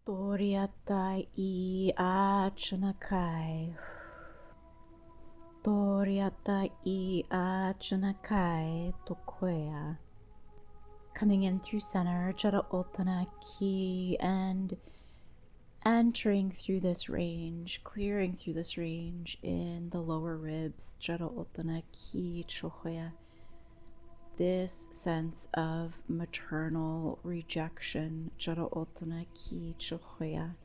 Toriata I Achanakai. Toriata I Achanakai Tokoya. Coming in through center, Jara Otana Ki, and entering through this range, clearing through this range in the lower ribs, Jara Otana Ki Chohoya. This sense of maternal rejection, Jara Otana Ki Chohoya,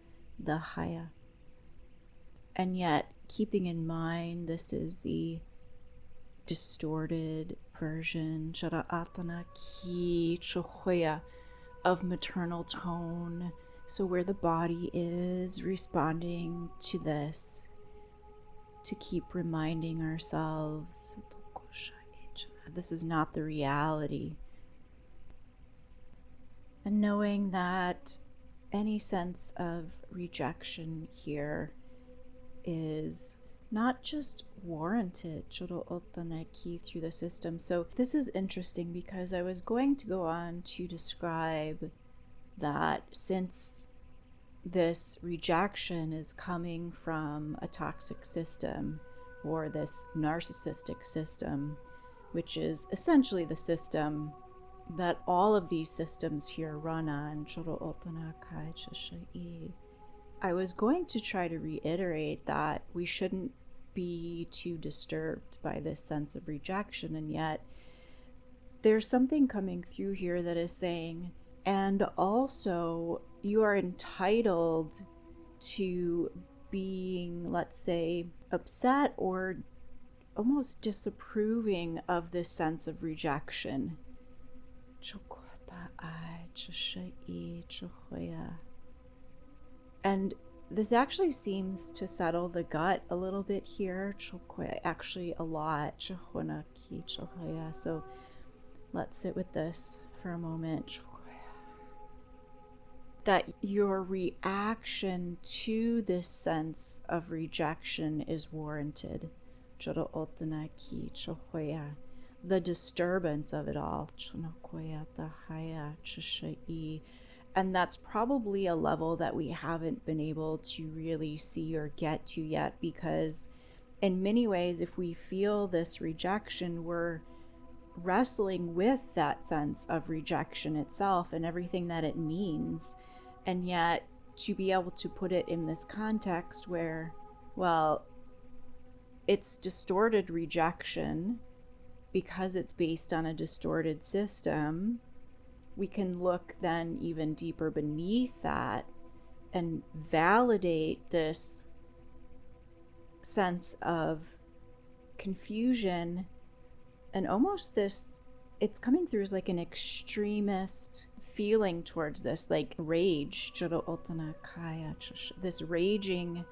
the Haya. And yet, keeping in mind this is the distorted version, Jara Atana Ki Chohoya, of maternal tone. So where the body is responding to this, to keep reminding ourselves, this is not the reality. And knowing that any sense of rejection here is not just warranted through the system. So this is interesting because I was going to go on to describe that since this rejection is coming from a toxic system or this narcissistic system, which is essentially the system that all of these systems here run on, I was going to try to reiterate that we shouldn't be too disturbed by this sense of rejection, and yet there's something coming through here that is saying, and also you are entitled to being, let's say, upset or almost disapproving of this sense of rejection. And this actually seems to settle the gut a little bit here, actually a lot. So let's sit with this for a moment. That your reaction to this sense of rejection is warranted. The disturbance of it all. And that's probably a level that we haven't been able to really see or get to yet, because in many ways, if we feel this rejection, we're wrestling with that sense of rejection itself and everything that it means. And yet to be able to put it in this context where, well, it's distorted rejection because it's based on a distorted system, we can look then even deeper beneath that and validate this sense of confusion and almost this, it's coming through as like an extremist feeling towards this, like rage, this raging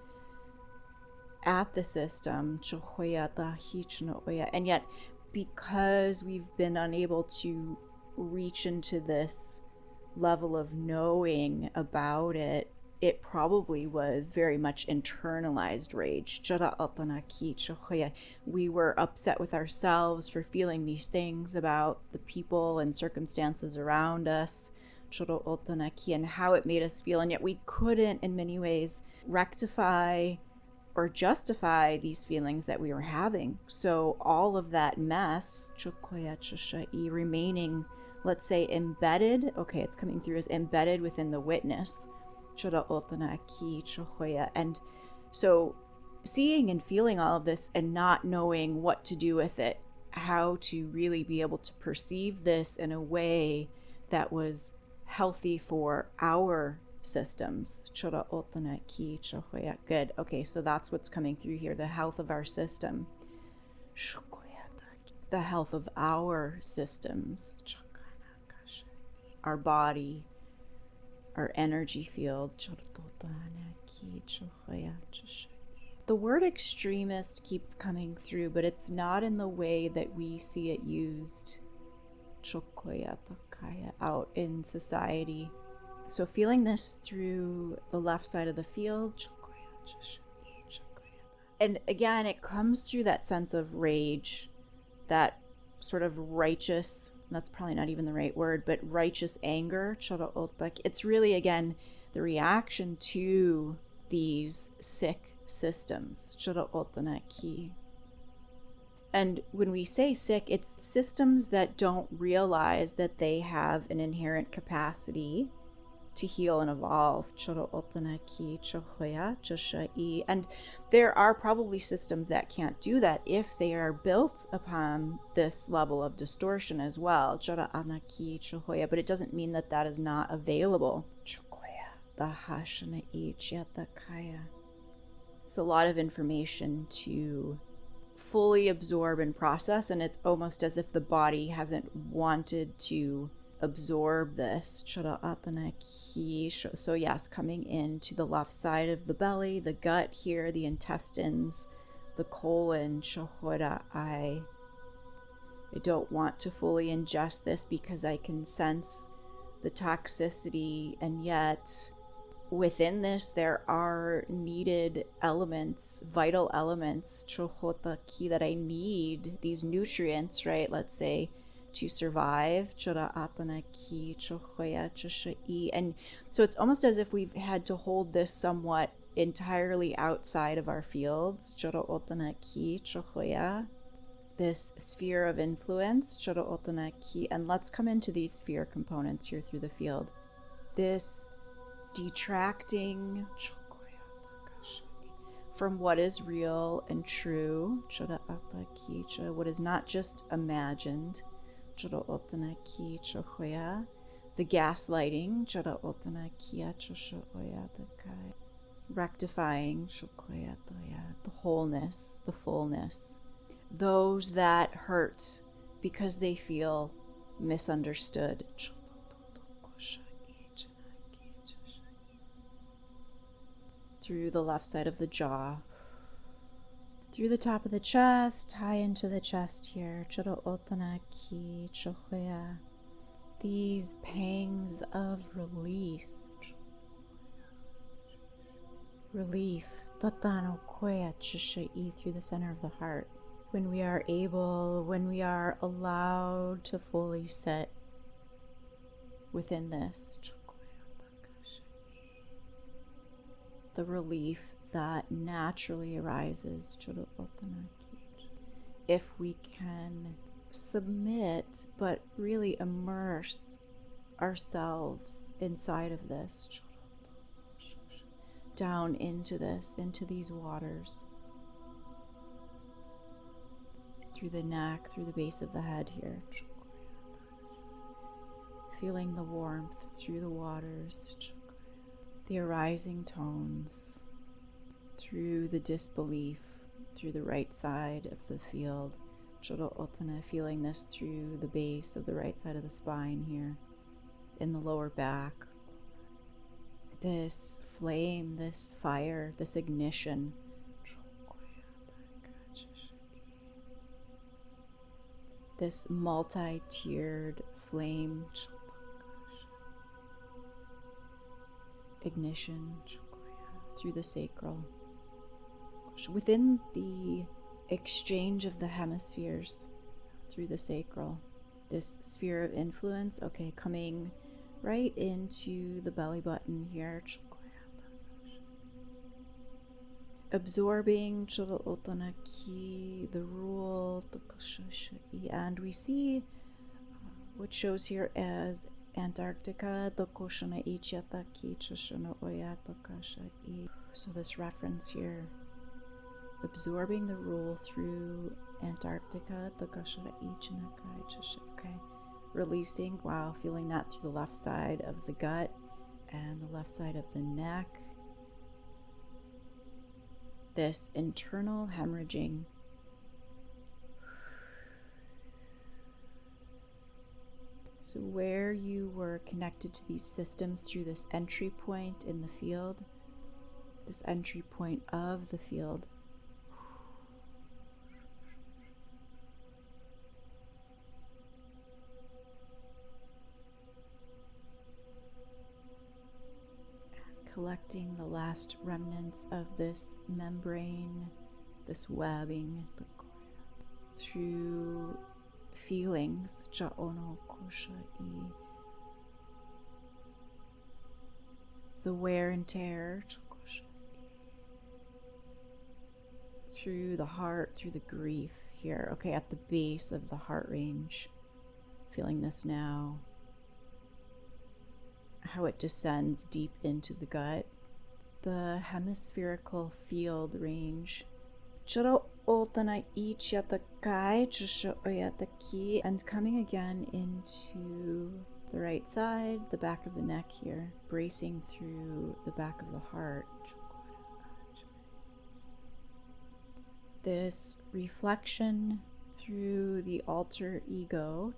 at the system, and yet because we've been unable to reach into this level of knowing about it, it probably was very much internalized rage. We were upset with ourselves for feeling these things about the people and circumstances around us, and how it made us feel, and yet we couldn't in many ways rectify or justify these feelings that we were having. So all of that mess, remaining, let's say, embedded, okay, it's coming through as embedded within the witness. And so seeing and feeling all of this and not knowing what to do with it, how to really be able to perceive this in a way that was healthy for our systems. Good. Okay, so that's what's coming through here, the health of our system. The health of our systems. Our body, our energy field. The word extremist keeps coming through, but it's not in the way that we see it used out in society. So feeling this through the left side of the field. And again, it comes through that sense of rage, that sort of righteous, that's probably not even the right word, but righteous anger. It's really, again, the reaction to these sick systems. And when we say sick, it's systems that don't realize that they have an inherent capacity to heal and evolve. And there are probably systems that can't do that if they are built upon this level of distortion as well. But it doesn't mean that that is not available. It's a lot of information to fully absorb and process, and it's almost as if the body hasn't wanted to absorb this. So yes, coming into the left side of the belly, the gut here, the intestines, the colon. I don't want to fully ingest this because I can sense the toxicity, and yet within this there are needed elements, vital elements, that I need, these nutrients, right, let's say, to survive. And so it's almost as if we've had to hold this somewhat entirely outside of our fields, this sphere of influence, and let's come into these sphere components here through the field. This detracting from what is real and true, what is not just imagined, the gaslighting, rectifying, the wholeness, the fullness, those that hurt because they feel misunderstood. Through the left side of the jaw, through the top of the chest, high into the chest here. These pangs of release, relief, through the center of the heart. When we are able, when we are allowed to fully sit within this, the relief that naturally arises, if we can submit but really immerse ourselves inside of this, down into this, into these waters, through the neck, through the base of the head here, feeling the warmth through the waters, the arising tones, through the disbelief, through the right side of the field, feeling this through the base of the right side of the spine here, in the lower back. This flame, this fire, this ignition, this multi-tiered flame, ignition through the sacral, within the exchange of the hemispheres through the sacral, this sphere of influence, coming right into the belly button here, absorbing the rule, and we see what shows here as Antarctica. So this reference here, absorbing the rule through Antarctica, releasing, feeling that through the left side of the gut and the left side of the neck. This internal hemorrhaging, so where you were connected to these systems through this entry point in the field, this entry point of the field, collecting the last remnants of this membrane, this webbing, through feelings, the wear and tear through the heart, through the grief here. Okay, at the base of the heart range. Feeling this now. How it descends deep into the gut. The hemispherical field range. And coming again into the right side, the back of the neck here, bracing through the back of the heart. This reflection through the alter ego.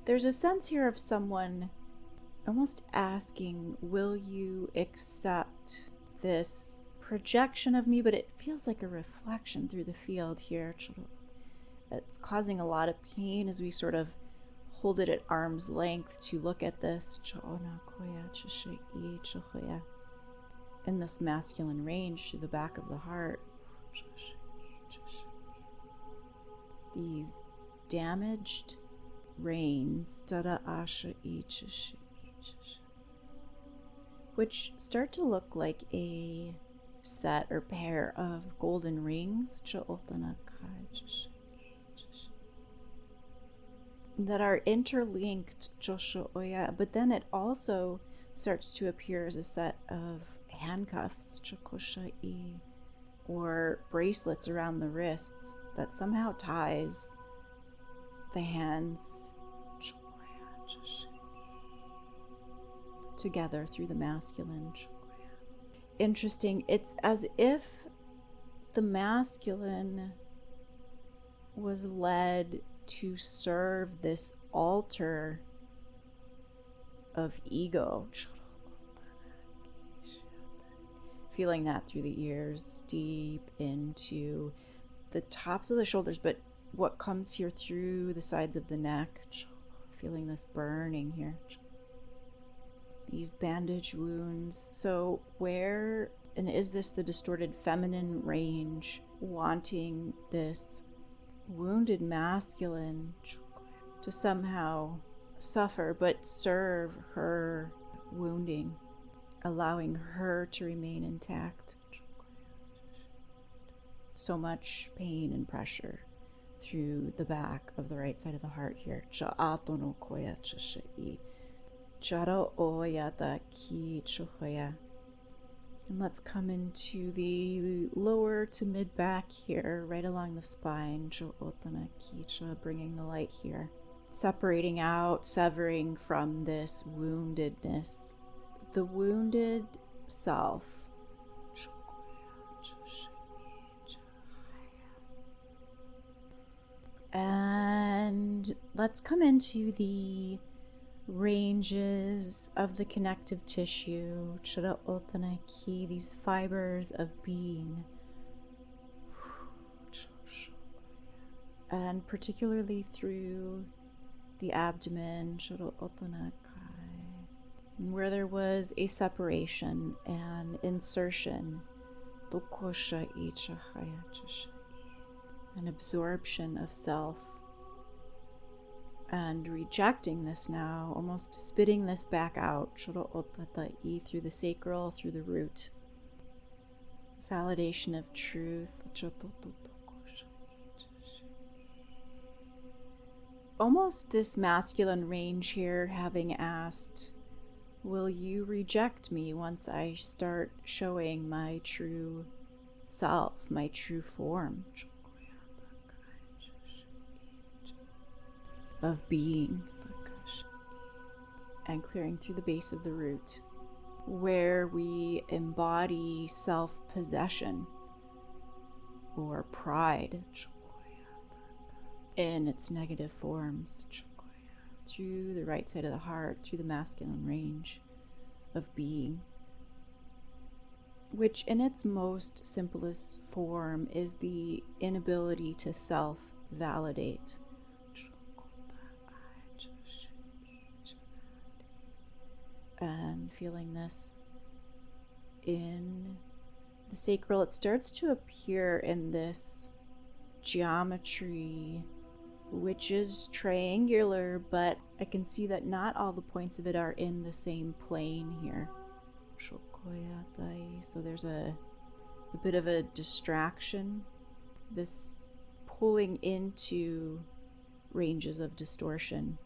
There's a sense here of someone almost asking, will you accept this projection of me? But it feels like a reflection through the field here. It's causing a lot of pain as we sort of hold it at arm's length to look at this. In this masculine range through the back of the heart. These damaged reins, which start to look like a set or pair of golden rings that are interlinked, but then it also starts to appear as a set of handcuffs or bracelets around the wrists that somehow ties the hands together through the masculine. Interesting. It's as if the masculine was led to serve this altar of ego. Feeling that through the ears, deep into the tops of the shoulders, but what comes here through the sides of the neck, feeling this burning here. These bandage wounds. So where, and is this the distorted feminine range wanting this wounded masculine to somehow suffer but serve her wounding, allowing her to remain intact? So much pain and pressure through the back of the right side of the heart here. And let's come into the lower to mid back here, right along the spine. Bringing the light here. Separating out, severing from this woundedness. The wounded self. And let's come into the ranges of the connective tissue, these fibers of being, and particularly through the abdomen, where there was a separation and insertion, an absorption of self, and rejecting this now, almost spitting this back out through the sacral, through the root. Validation of truth. Almost this masculine range here, having asked, will you reject me once I start showing my true self, my true form of being, and clearing through the base of the root, where we embody self-possession or pride in its negative forms, through the right side of the heart, through the masculine range of being, which in its most simplest form is the inability to self-validate. And feeling this in the sacral, it starts to appear in this geometry, which is triangular but I can see that not all the points of it are in the same plane here. So there's a bit of a distraction, this pulling into ranges of distortion,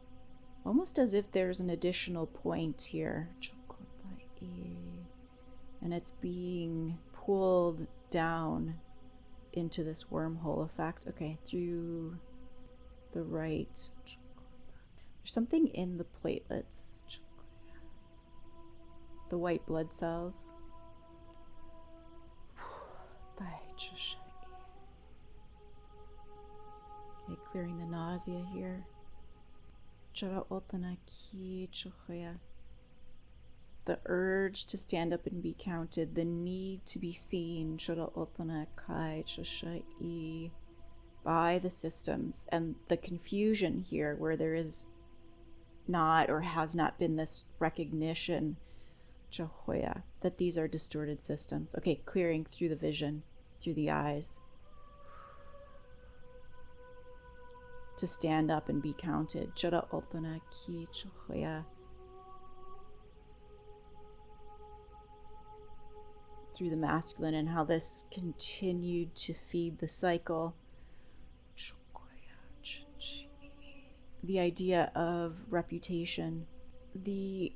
almost as if there's an additional point here, and it's being pulled down into this wormhole effect. Okay, through the right. There's something in the platelets, the white blood cells. Okay, clearing the nausea here. The urge to stand up and be counted, the need to be seen by the systems, and the confusion here where there is not or has not been this recognition that these are distorted systems. Okay, clearing through the vision, through the eyes, to stand up and be counted. Through the masculine and how this continued to feed the cycle. The idea of reputation, the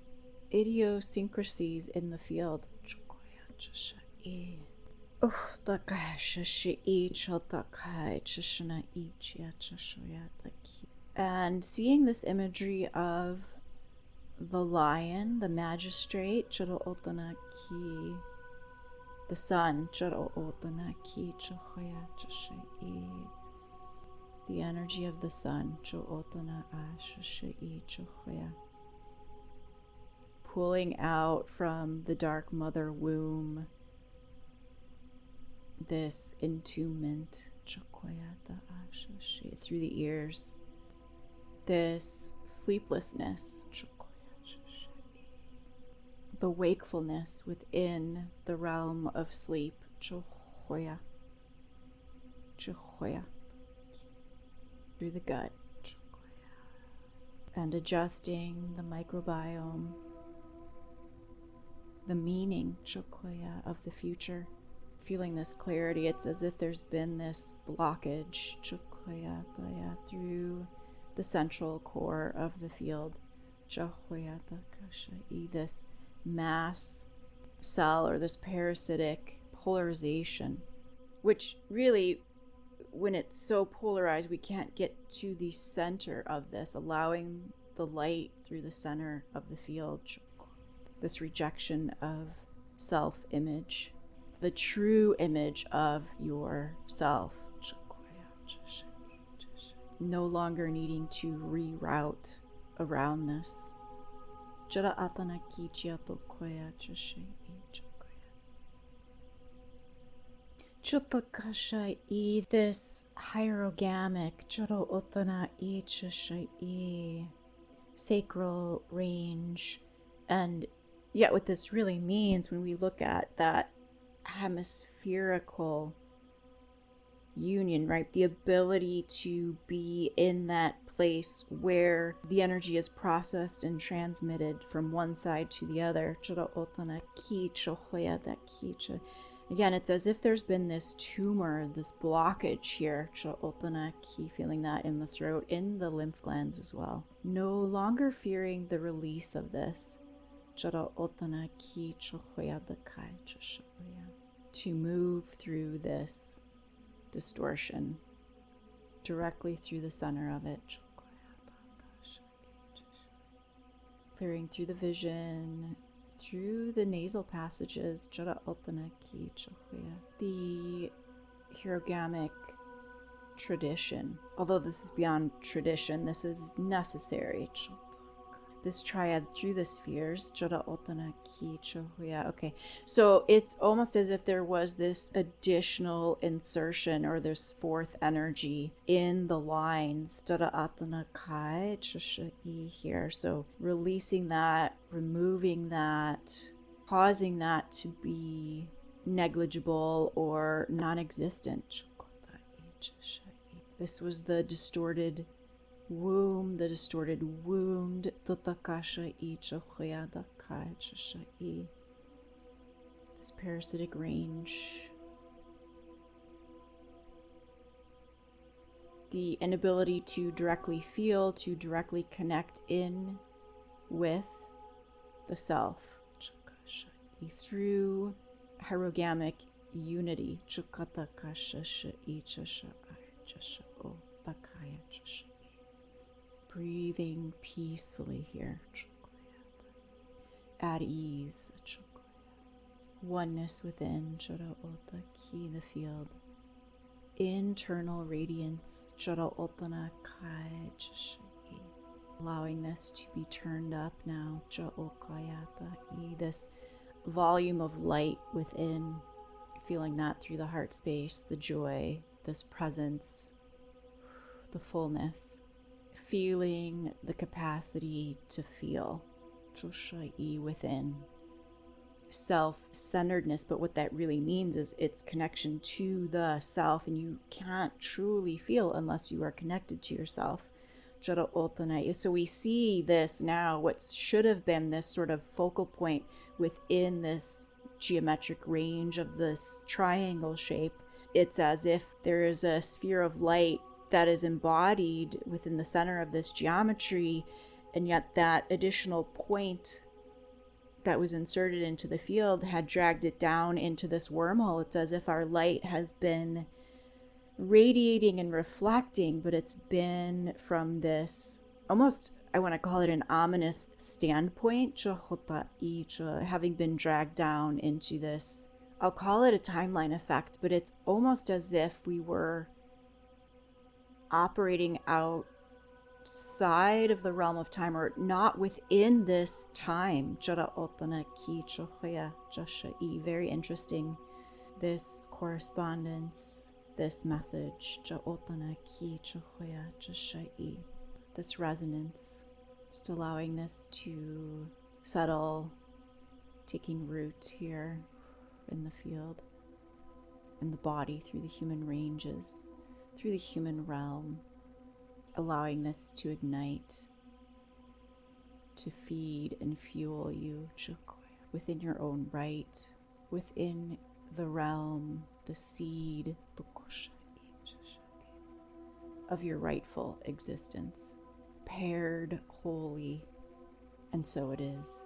idiosyncrasies in the field. And seeing this imagery of the lion, the magistrate, the sun, the energy of the sun, pulling out from the dark mother womb this entombment through the ears, this sleeplessness, the wakefulness within the realm of sleep, through the gut, and adjusting the microbiome, the meaning of the future. Feeling this clarity, it's as if there's been this blockage through the central core of the field, this mass cell or this parasitic polarization, which really, when it's so polarized, we can't get to the center of this, allowing the light through the center of the field. This rejection of self-image, the true image of yourself. No longer needing to reroute around this. This hierogamic sacral range, and yet what this really means when we look at that hemispherical union, right? The ability to be in that place where the energy is processed and transmitted from one side to the other. Again, it's as if there's been this tumor, this blockage here. Feeling that in the throat, in the lymph glands as well. No longer fearing the release of this. To move through this distortion directly through the center of it, clearing through the vision, through the nasal passages, the hierogamic tradition. Although this is beyond tradition, this is necessary. This triad through the spheres. Okay, so it's almost as if there was this additional insertion or this fourth energy in the lines here. So releasing that, removing that, causing that to be negligible or non-existent. This was the distorted womb, the distorted wound, this parasitic range, the inability to directly feel, to directly connect in with the self through hierogamic unity. Breathing peacefully here. At ease. Oneness within. The field. Internal radiance. Allowing this to be turned up now. This volume of light within. Feeling that through the heart space, the joy, this presence, the fullness. Feeling the capacity to feel within. Self-centeredness, but what that really means is its connection to the self, and you can't truly feel unless you are connected to yourself. So we see this now, what should have been this sort of focal point within this geometric range of this triangle shape. It's as if there is a sphere of light that is embodied within the center of this geometry, and yet that additional point that was inserted into the field had dragged it down into this wormhole. It's as if our light has been radiating and reflecting, but it's been from this almost, I want to call it an ominous standpoint, having been dragged down into this, I'll call it a timeline effect, but it's almost as if we were operating outside of the realm of time, or not within this time. Very interesting, this correspondence, this message, this resonance, just allowing this to settle, taking root here in the field, in the body, through the human ranges, through the human realm, allowing this to ignite, to feed and fuel you within your own right, within the realm, the seed of your rightful existence, paired wholly, and so it is.